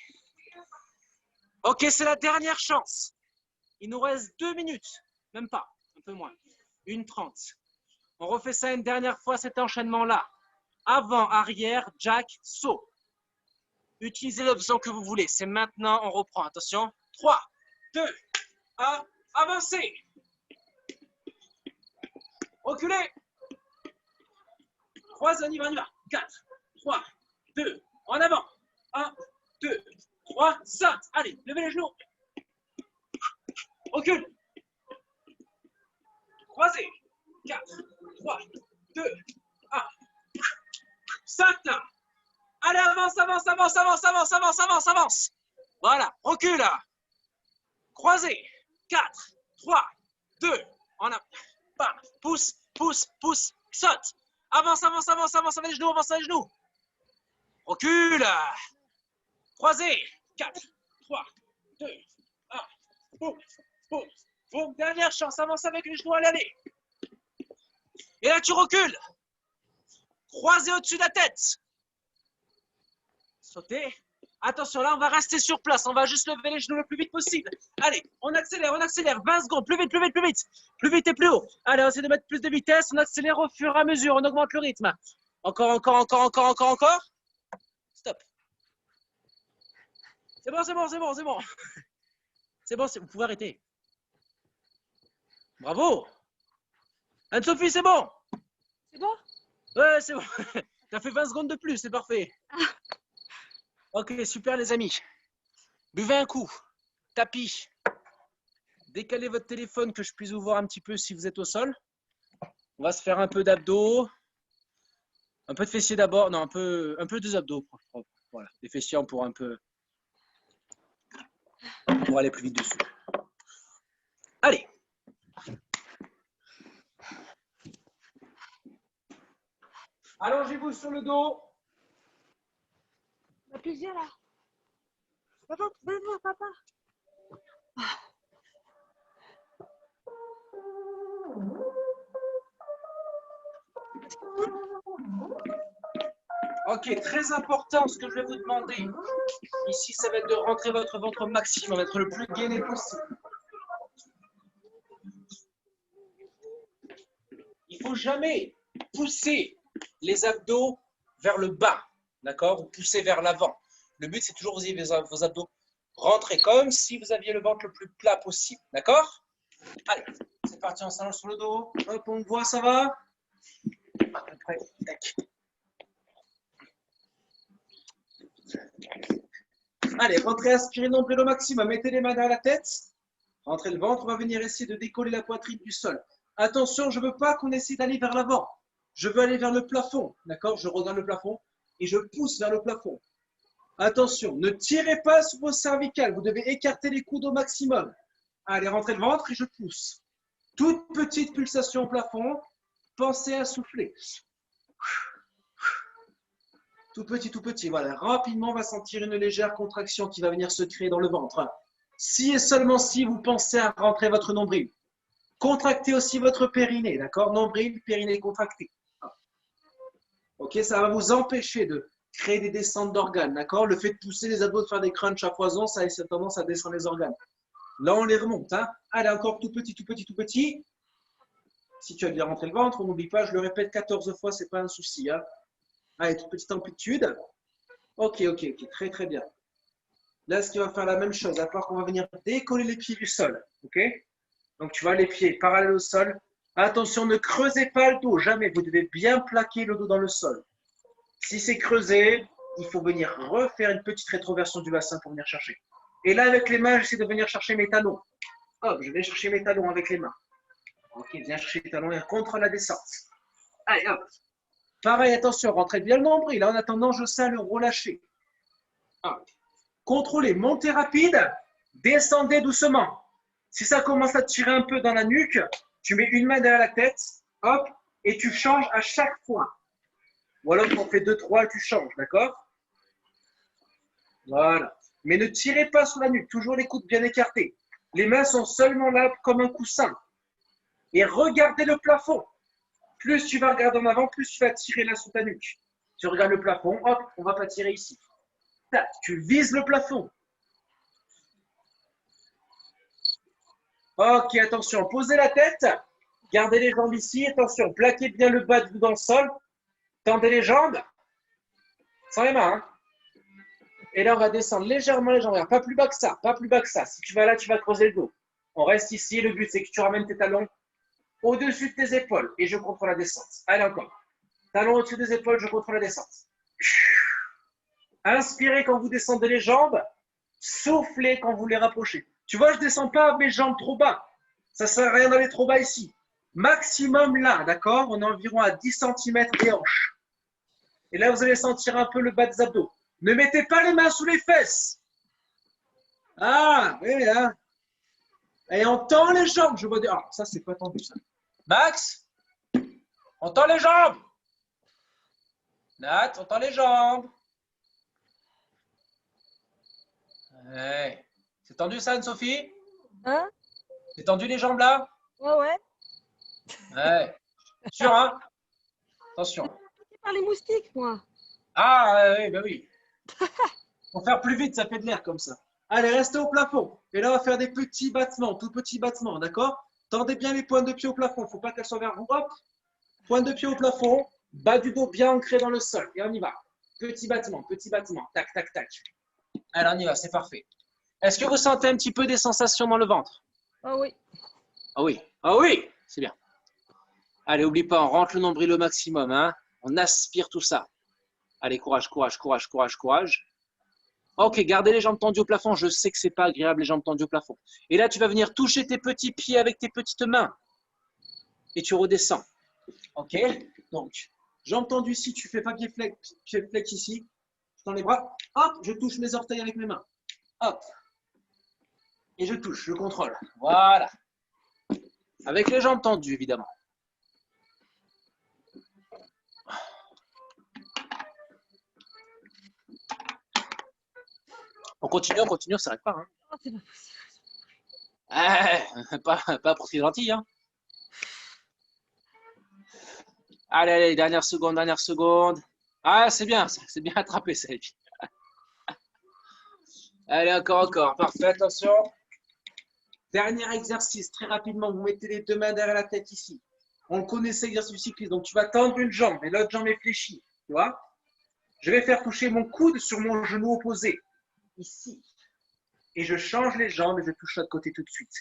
Ok, c'est la dernière chance. Il nous reste 2 minutes. Même pas. Un peu moins. 1:30. On refait ça une dernière fois, cet enchaînement-là. Avant, arrière, jack, saut. Utilisez l'option que vous voulez. C'est maintenant, on reprend. Attention. 3, 2, 1, avancez. Reculez. Croisez, on y va. 4, 3, 2, en avant. 1, 2, 3, saute. Allez, levez les genoux. Recule. Croisez. 4, 3, 2, 1. Saute. Allez, avance, avance, avance, avance, avance, avance, avance, avance. Voilà, recule. Croisez. 4, 3, 2, en avant. Bam. Pousse, pousse, pousse, saute. Avance, avance, avance, avance, avance les genoux, avance les genoux. Recule. Croisez. 4, 3, 2, 1. Boum, boum, boum. Dernière chance, avance avec les genoux, allez, allez. Et là, tu recules. Croisez au-dessus de la tête. Sautez. Attention, là, on va rester sur place. On va juste lever les genoux le plus vite possible. Allez, on accélère, on accélère. 20 secondes, plus vite, plus vite, plus vite. Plus vite et plus haut. Allez, on essaie de mettre plus de vitesse. On accélère au fur et à mesure. On augmente le rythme. Encore, encore, encore, encore, encore, encore. Stop. C'est bon, c'est bon, c'est bon, c'est bon. C'est bon, vous pouvez arrêter. Bravo. Anne-Sophie, c'est bon. C'est bon? Ouais, c'est bon. T'as fait 20 secondes de plus, c'est parfait. Ok, super les amis. Buvez un coup. Tapis. Décalez votre téléphone que je puisse vous voir un petit peu si vous êtes au sol. On va se faire un peu d'abdos. Un peu de fessiers d'abord. Non, un peu des abdos. Voilà, les fessiers, on pourra un peu... pour aller plus vite dessus. Allez. Allongez-vous sur le dos. Il y a plusieurs là. Papa, viens voir, papa. Ok, très important ce que je vais vous demander. Ici, ça va être de rentrer votre ventre au maximum, être le plus gainé possible. Il ne faut jamais pousser les abdos vers le bas, d'accord, ou pousser vers l'avant. Le but, c'est toujours que vos abdos rentrez comme si vous aviez le ventre le plus plat possible, d'accord? Allez, c'est parti, on s'allonge sur le dos. Hop, on voit, ça va? À peu près, tac. Allez, rentrez, aspirez nombril au maximum. Mettez les mains derrière la tête. Rentrez le ventre. On va venir essayer de décoller la poitrine du sol. Attention, je ne veux pas qu'on essaie d'aller vers l'avant. Je veux aller vers le plafond. D'accord? Je regarde le plafond et je pousse vers le plafond. Attention, ne tirez pas sur vos cervicales. Vous devez écarter les coudes au maximum. Allez, rentrez le ventre et je pousse. Toute petite pulsation au plafond. Pensez à souffler. Tout petit, voilà. Rapidement, on va sentir une légère contraction qui va venir se créer dans le ventre. Si et seulement si vous pensez à rentrer votre nombril. Contractez aussi votre périnée, d'accord? Nombril, périnée contracté. Ok, ça va vous empêcher de créer des descentes d'organes, d'accord? Le fait de pousser les abdos, de faire des crunchs à foison, ça a tendance à descendre les organes. Là, on les remonte. Hein? Allez, encore tout petit. Si tu as bien rentré le ventre, on n'oublie pas, je le répète 14 fois, ce n'est pas un souci. Hein? Allez, toute petite amplitude. Ok, très bien. Là, ce qui va faire la même chose, à part qu'on va venir décoller les pieds du sol. Ok? Donc, tu vois les pieds parallèles au sol. Attention, ne creusez pas le dos, jamais. Vous devez bien plaquer le dos dans le sol. Si c'est creusé, il faut venir refaire une petite rétroversion du bassin pour venir chercher. Et là, avec les mains, j'essaie de venir chercher mes talons. Hop, je vais chercher mes talons avec les mains. Ok, viens chercher les talons et contre la descente. Allez, hop. Pareil, attention, rentrez bien le nombril. En attendant, je sens le relâcher. Hop. Contrôlez, montez rapide, descendez doucement. Si ça commence à tirer un peu dans la nuque, tu mets une main derrière la tête, hop, et tu changes à chaque fois. Ou alors, tu en fais 2, 3 et tu changes, d'accord? Voilà. Mais ne tirez pas sur la nuque, toujours les coudes bien écartés. Les mains sont seulement là comme un coussin. Et regardez le plafond. Plus tu vas regarder en avant, plus tu vas tirer là sous ta nuque. Tu regardes le plafond, hop, on ne va pas tirer ici. Tac, tu vises le plafond. Ok, attention, posez la tête. Gardez les jambes ici. Attention, plaquez bien le bas de vous dans le sol. Tendez les jambes. Sans les mains. Hein. Et là, on va descendre légèrement les jambes. Regarde, pas plus bas que ça, pas plus bas que ça. Si tu vas là, tu vas creuser le dos. On reste ici. Le but, c'est que tu ramènes tes talons au-dessus de tes épaules. Et je contrôle la descente. Allez, encore. Talons au-dessus des épaules, je contrôle la descente. Inspirez quand vous descendez les jambes. Soufflez quand vous les rapprochez. Tu vois, je ne descends pas mes jambes trop bas. Ça ne sert à rien d'aller trop bas ici. Maximum là, d'accord? On est environ à 10 cm des hanches. Et là, vous allez sentir un peu le bas des abdos. Ne mettez pas les mains sous les fesses. Ah, oui, là. Et on tend les jambes. Je vois des... Ah, ça, c'est pas tendu, ça. Max, on tend les jambes. Nat, on tend les jambes. Ouais. C'est tendu, ça, Anne-Sophie? Hein? C'est tendu les jambes, là? Ouais, ouais. Ouais. Sûr, hein? Attention. Je par les moustiques, moi. Ah, oui, bah oui. Pour faire plus vite, ça fait de l'air comme ça. Allez, restez au plafond. Et là, on va faire des petits battements, tout petits battements, d'accord? Tendez bien les pointes de pied au plafond. Il ne faut pas qu'elles soient vers vous. Hop, pointe de pied au plafond, bas du dos bien ancré dans le sol. Et on y va. Petit battement, tac, tac, tac. Allez, on y va, c'est parfait. Est-ce que vous sentez un petit peu des sensations dans le ventre? Ah oui. Ah oui, ah oui, c'est bien. Allez, n'oublie pas, on rentre le nombril au maximum, hein? On aspire tout ça. Allez, courage, courage, courage, courage, courage. Ok, gardez les jambes tendues au plafond. Je sais que c'est pas agréable les jambes tendues au plafond. Et là, tu vas venir toucher tes petits pieds avec tes petites mains. Et tu redescends. Ok? Donc, jambes tendues ici, tu fais pas pied flex ici. Je tends les bras. Hop, je touche mes orteils avec mes mains. Hop. Et je touche, je contrôle. Voilà. Avec les jambes tendues, évidemment. On continue, on ne s'arrête pas. Hein. Oh, c'est pas possible. Pas pour tes gentil. Hein. Allez, allez, dernière seconde, dernière seconde. Ah, c'est bien attrapé, ça. Allez, encore. Parfait, attention. Dernier exercice, très rapidement. Vous mettez les deux mains derrière la tête ici. On le connaît, cet exercice du cyclisme. Donc, tu vas tendre une jambe et l'autre jambe est fléchie. Tu vois? Je vais faire toucher mon coude sur mon genou opposé. Ici. Et je change les jambes et je touche l'autre côté tout de suite.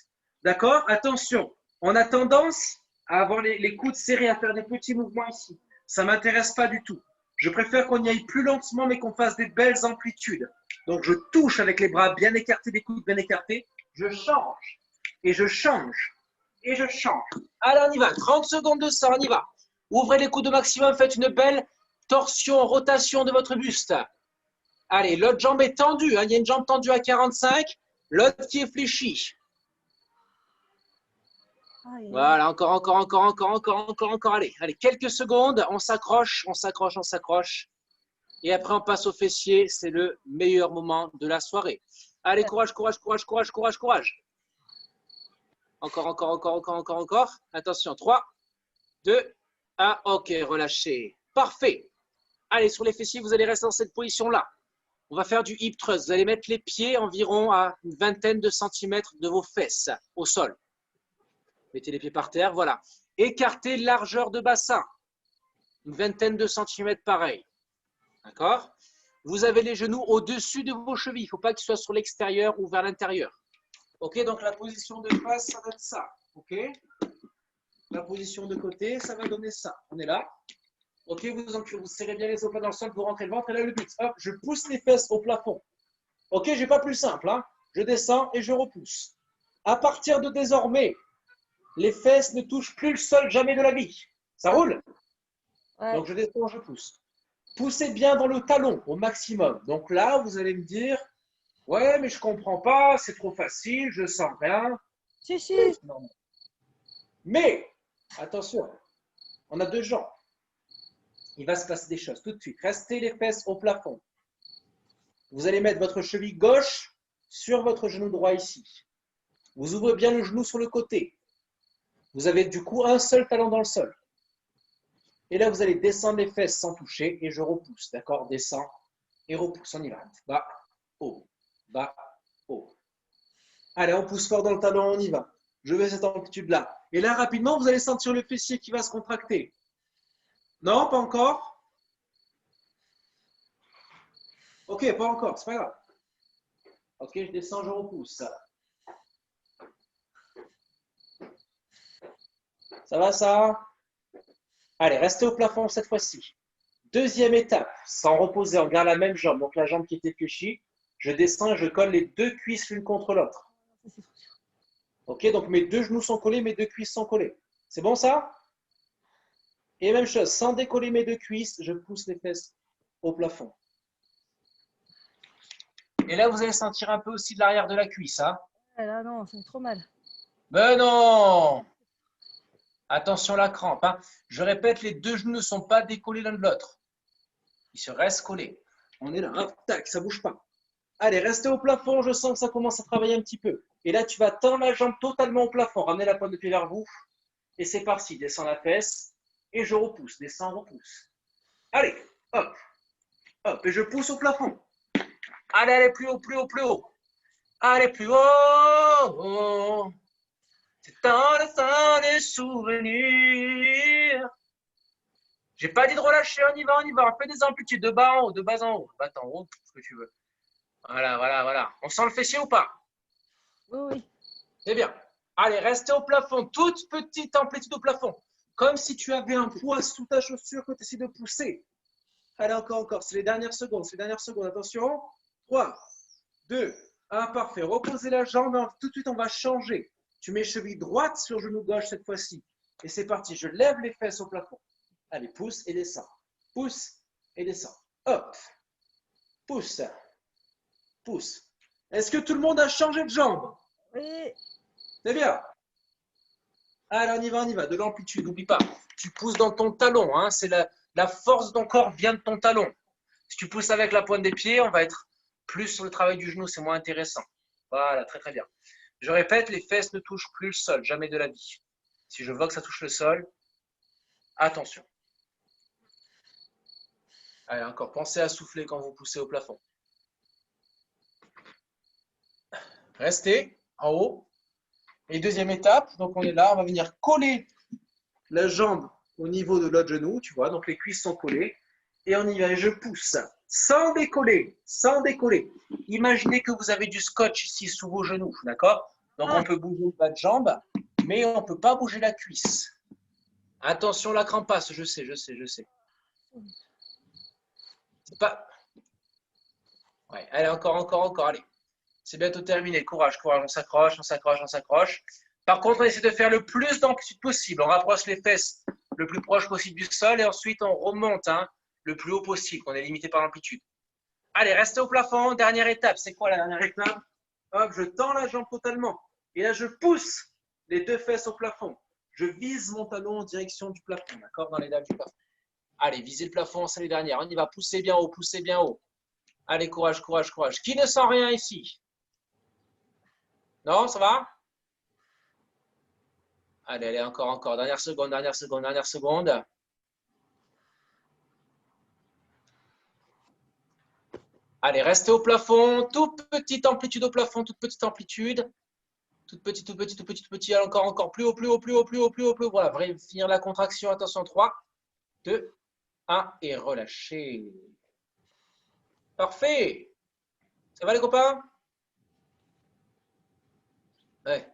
D'accord? Attention, on a tendance à avoir les coudes serrés, à faire des petits mouvements ici. Ça ne m'intéresse pas du tout. Je préfère qu'on y aille plus lentement, mais qu'on fasse des belles amplitudes. Donc, je touche avec les bras bien écartés, les coudes bien écartés. Je change. Et je change. Et je change. Allez, on y va. 30 secondes de ça, on y va. Ouvrez les coudes au maximum, faites une belle torsion, rotation de votre buste. Allez, l'autre jambe est tendue. Hein. Il y a une jambe tendue à 45, l'autre qui est fléchie. Voilà, encore. Allez, quelques secondes. On s'accroche. Et après, on passe au fessier. C'est le meilleur moment de la soirée. Allez, courage. Encore. Attention, 3, 2, 1. Ok, relâchez. Parfait. Allez, sur les fessiers, vous allez rester dans cette position-là. On va faire du hip thrust. Vous allez mettre les pieds environ à une vingtaine de centimètres de vos fesses au sol. Mettez les pieds par terre, voilà. Écartez largeur de bassin. Une vingtaine de centimètres pareil. D'accord? Vous avez les genoux au-dessus de vos chevilles. Il ne faut pas qu'ils soient sur l'extérieur ou vers l'intérieur. Ok, donc la position de face, ça va être ça. Ok? La position de côté, ça va donner ça. On est là. Ok, vous serrez bien les omoplates dans le sol, vous rentrez le ventre. Et là, le but, hop, je pousse les fesses au plafond. Ok, je n'ai pas plus simple. Hein? Je descends et je repousse. À partir de désormais, les fesses ne touchent plus le sol jamais de la vie. Ça roule? Ouais. Donc, je descends, je pousse. Poussez bien dans le talon au maximum. Donc là, vous allez me dire, ouais, mais je ne comprends pas, c'est trop facile, je sens rien. Si. Mais, attention, on a deux jambes. Il va se passer des choses tout de suite. Restez les fesses au plafond. Vous allez mettre votre cheville gauche sur votre genou droit ici. Vous ouvrez bien le genou sur le côté. Vous avez du coup un seul talon dans le sol. Et là, vous allez descendre les fesses sans toucher et je repousse. D'accord? Descends et repousse. On y va. Bas, haut, bas, haut. Allez, on pousse fort dans le talon, on y va. Je vais cette amplitude-là. Et là, rapidement, vous allez sentir le fessier qui va se contracter. Non, pas encore? Ok, pas encore, c'est pas grave. Ok, je descends, je repousse. Ça va, ça? Allez, restez au plafond cette fois-ci. Deuxième étape, sans reposer, on garde la même jambe. Donc la jambe qui était fléchie, je descends et je colle les deux cuisses l'une contre l'autre. Ça, c'est trop sûr. Ok, donc mes deux genoux sont collés, mes deux cuisses sont collées. C'est bon ça? Et même chose, sans décoller mes deux cuisses, je pousse les fesses au plafond. Et là, vous allez sentir un peu aussi de l'arrière de la cuisse. Hein? Ouais, là, non, ça fait trop mal. Ben non! Attention la crampe. Hein? Je répète, les deux genoux ne sont pas décollés l'un de l'autre. Ils se restent collés. On est là, hein? Tac, ça bouge pas. Allez, restez au plafond, je sens que ça commence à travailler un petit peu. Et là, tu vas tendre la jambe totalement au plafond. Ramenez la pointe de pied vers vous. Et c'est parti, descends la fesse. Et je repousse, descends, repousse. Allez, hop, hop, et je pousse au plafond. Allez, allez, plus haut, plus haut, plus haut. Allez, plus haut. Oh. C'est dans le sang des souvenirs. J'ai pas dit de relâcher, on y va, on y va. On fait des amplitudes de bas en haut, de bas en haut. Bas en haut, ce que tu veux. Voilà, voilà, voilà. On sent le fessier ou pas? Oui, oui. C'est bien. Allez, restez au plafond. Toute petite amplitude au plafond. Comme si tu avais un poids sous ta chaussure que tu essaies de pousser. Allez, encore, encore. C'est les dernières secondes. C'est les dernières secondes. Attention. 3, 2, 1. Parfait. Reposez la jambe. Tout de suite, on va changer. Tu mets cheville droite sur genou gauche cette fois-ci. Et c'est parti. Je lève les fesses au plafond. Allez, pousse et descends. Pousse et descends. Hop. Pousse. Pousse. Est-ce que tout le monde a changé de jambe? Oui. C'est bien. Allez, on y va, on y va. De l'amplitude, n'oublie pas. Tu pousses dans ton talon. Hein, c'est la force de ton corps vient de ton talon. Si tu pousses avec la pointe des pieds, on va être plus sur le travail du genou, c'est moins intéressant. Voilà, très très bien. Je répète, les fesses ne touchent plus le sol, jamais de la vie. Si je vois que ça touche le sol, attention. Allez, encore, pensez à souffler quand vous poussez au plafond. Restez en haut. Et deuxième étape, donc on est là, on va venir coller la jambe au niveau de l'autre genou, tu vois, donc les cuisses sont collées. Et on y va, et je pousse, sans décoller, sans décoller. Imaginez que vous avez du scotch ici sous vos genoux, d'accord? Donc on Ah, peut bouger le bas de jambe, mais on ne peut pas bouger la cuisse. Attention la crampasse, je sais, je sais, je sais. C'est pas... Ouais, allez, encore, encore, encore, allez. C'est bientôt terminé, courage, courage, on s'accroche, on s'accroche, on s'accroche. Par contre, on essaie de faire le plus d'amplitude possible. On rapproche les fesses le plus proche possible du sol et ensuite on remonte hein, le plus haut possible. On est limité par l'amplitude. Allez, restez au plafond. Dernière étape. C'est quoi la dernière étape? Hop, je tends la jambe totalement. Et là, je pousse les deux fesses au plafond. Je vise mon talon en direction du plafond, d'accord? Dans les dalles du plafond. Allez, visez le plafond, c'est les dernières. On y va. Poussez bien haut, poussez bien haut. Allez, courage, courage, courage. Qui ne sent rien ici? Non, ça va? Allez, allez, encore, encore. Dernière seconde, dernière seconde, dernière seconde. Allez, restez au plafond. Toute petite amplitude au plafond, toute petite amplitude. Toute petite, tout petit, tout petit, tout petit. Encore, encore. Plus haut, plus haut, plus haut, plus haut, plus haut, plus haut. Voilà, finir la contraction. Attention, 3, 2, 1 et relâchez. Parfait. Ça va les copains? Ouais.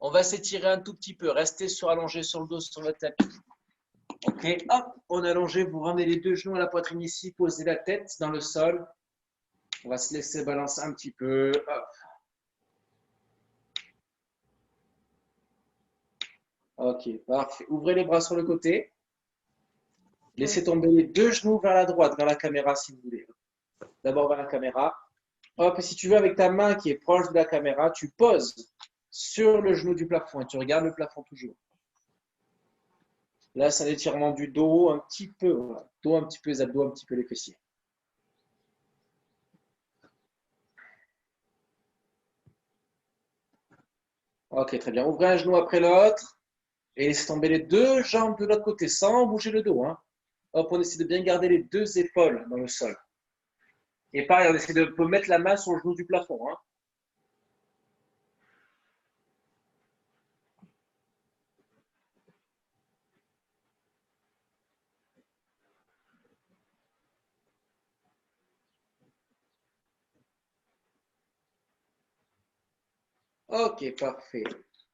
On va s'étirer un tout petit peu. Restez allongé sur le dos, sur votre tapis. Ok, hop, on est allongé. Vous ramenez les deux genoux à la poitrine ici. Posez la tête dans le sol. On va se laisser balancer un petit peu. Hop. Ok, parfait. Ouvrez les bras sur le côté. Laissez tomber les deux genoux vers la droite, vers la caméra si vous voulez. D'abord vers la caméra. Hop, et si tu veux, avec ta main qui est proche de la caméra, tu poses sur le genou du plafond et tu regardes le plafond toujours. Là, c'est un étirement du dos un petit peu. Voilà. Dos un petit peu, les abdos un petit peu, les fessiers. Ok, très bien. Ouvrez un genou après l'autre et laissez tomber les deux jambes de l'autre côté sans bouger le dos. Hein. Hop, on essaie de bien garder les deux épaules dans le sol. Et pareil, on essaie de mettre la main sur le genou du plafond. Hein. Ok, parfait.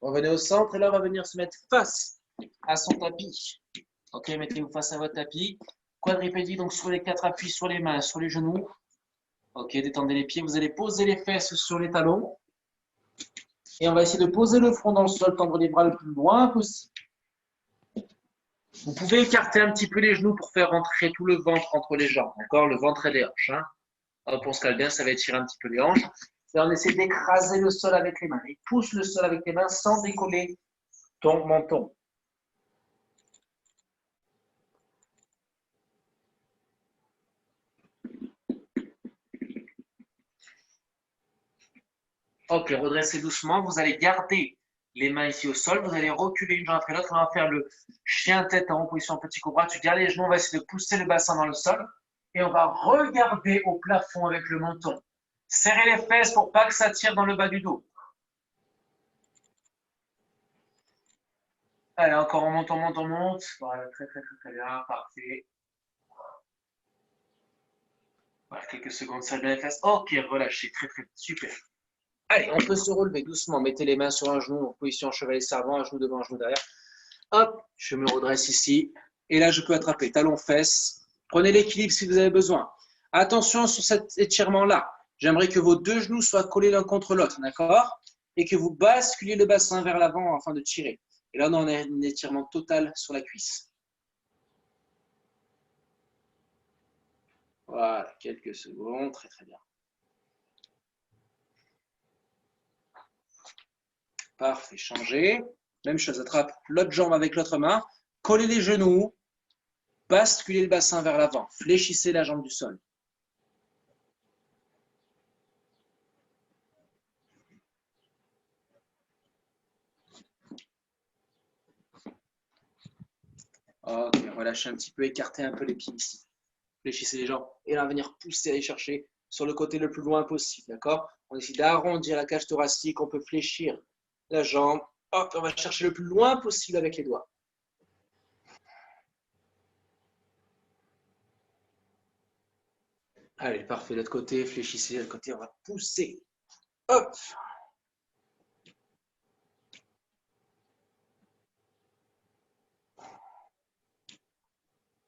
Revenez au centre et là, on va venir se mettre face à son tapis. Ok, mettez-vous face à votre tapis. Quadripédie, donc sur les 4 appuis, sur les mains, sur les genoux. Ok, détendez les pieds. Vous allez poser les fesses sur les talons. Et on va essayer de poser le front dans le sol, tendre les bras le plus loin possible. Vous pouvez écarter un petit peu les genoux pour faire rentrer tout le ventre entre les jambes. D'accord, le ventre et les hanches. Hein. Hop, on se calme bien, ça va étirer un petit peu les hanches. Et on essaie d'écraser le sol avec les mains. Et pousse le sol avec les mains sans décoller ton menton. Ok, redressez doucement. Vous allez garder les mains ici au sol. Vous allez reculer une jambe après l'autre. On va faire le chien tête en position petit cobra. Tu gardes les genoux. On va essayer de pousser le bassin dans le sol. Et on va regarder au plafond avec le menton. Serrez les fesses pour pas que ça tire dans le bas du dos. Allez, encore on monte, on monte, on monte. Voilà, très, très, très, très bien. Parfait. Voilà, quelques secondes, ça les fesses. Ok, relâchez. Très, très, super. Allez, on peut se relever doucement. Mettez les mains sur un genou en position chevalier servant, un genou devant, un genou derrière. Hop, je me redresse ici. Et là, je peux attraper talons-fesses. Prenez l'équilibre si vous avez besoin. Attention sur cet étirement-là. J'aimerais que vos deux genoux soient collés l'un contre l'autre, d'accord? Et que vous basculiez le bassin vers l'avant afin de tirer. Et là, on a un étirement total sur la cuisse. Voilà, quelques secondes. Très, très bien. Parfait, changez. Même chose, attrape l'autre jambe avec l'autre main. Collez les genoux. Basculez le bassin vers l'avant. Fléchissez la jambe du sol. Ok, relâchez un petit peu, écartez un peu les pieds ici. Fléchissez les jambes. Et là, venir pousser, aller chercher sur le côté le plus loin possible. D'accord? On essaie d'arrondir la cage thoracique. On peut fléchir la jambe. Hop, on va chercher le plus loin possible avec les doigts. Allez, parfait. L'autre côté, fléchissez. L'autre côté, on va pousser. Hop.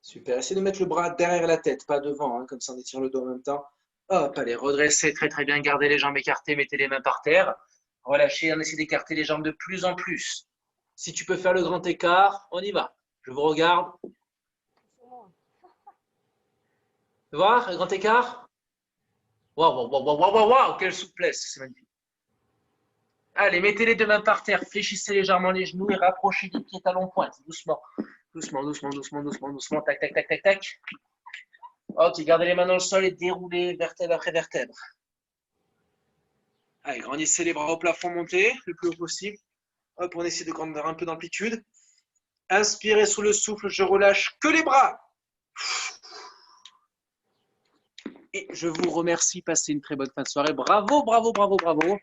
Super. Essayez de mettre le bras derrière la tête, pas devant, hein, comme ça on étire le dos en même temps. Hop, allez, redressez très très bien, gardez les jambes écartées, mettez les mains par terre. Relâchez, on essaie d'écarter les jambes de plus en plus. Si tu peux faire le grand écart, on y va. Je vous regarde. Tu vois, le grand écart? Waouh, waouh, waouh, waouh, waouh, waouh, quelle souplesse, c'est magnifique. Allez, mettez les deux mains par terre, fléchissez légèrement les genoux et rapprochez les pieds talons-pointe, doucement. Doucement, doucement, doucement, doucement, doucement, tac, tac, tac, tac, tac. Ok, gardez les mains dans le sol et déroulez vertèbre après vertèbre. Allez, grandissez les bras au plafond, montez le plus haut possible. Hop, on essaie de grandir un peu d'amplitude. Inspirez sous le souffle, je relâche que les bras. Et je vous remercie, passez une très bonne fin de soirée. Bravo, bravo, bravo, bravo.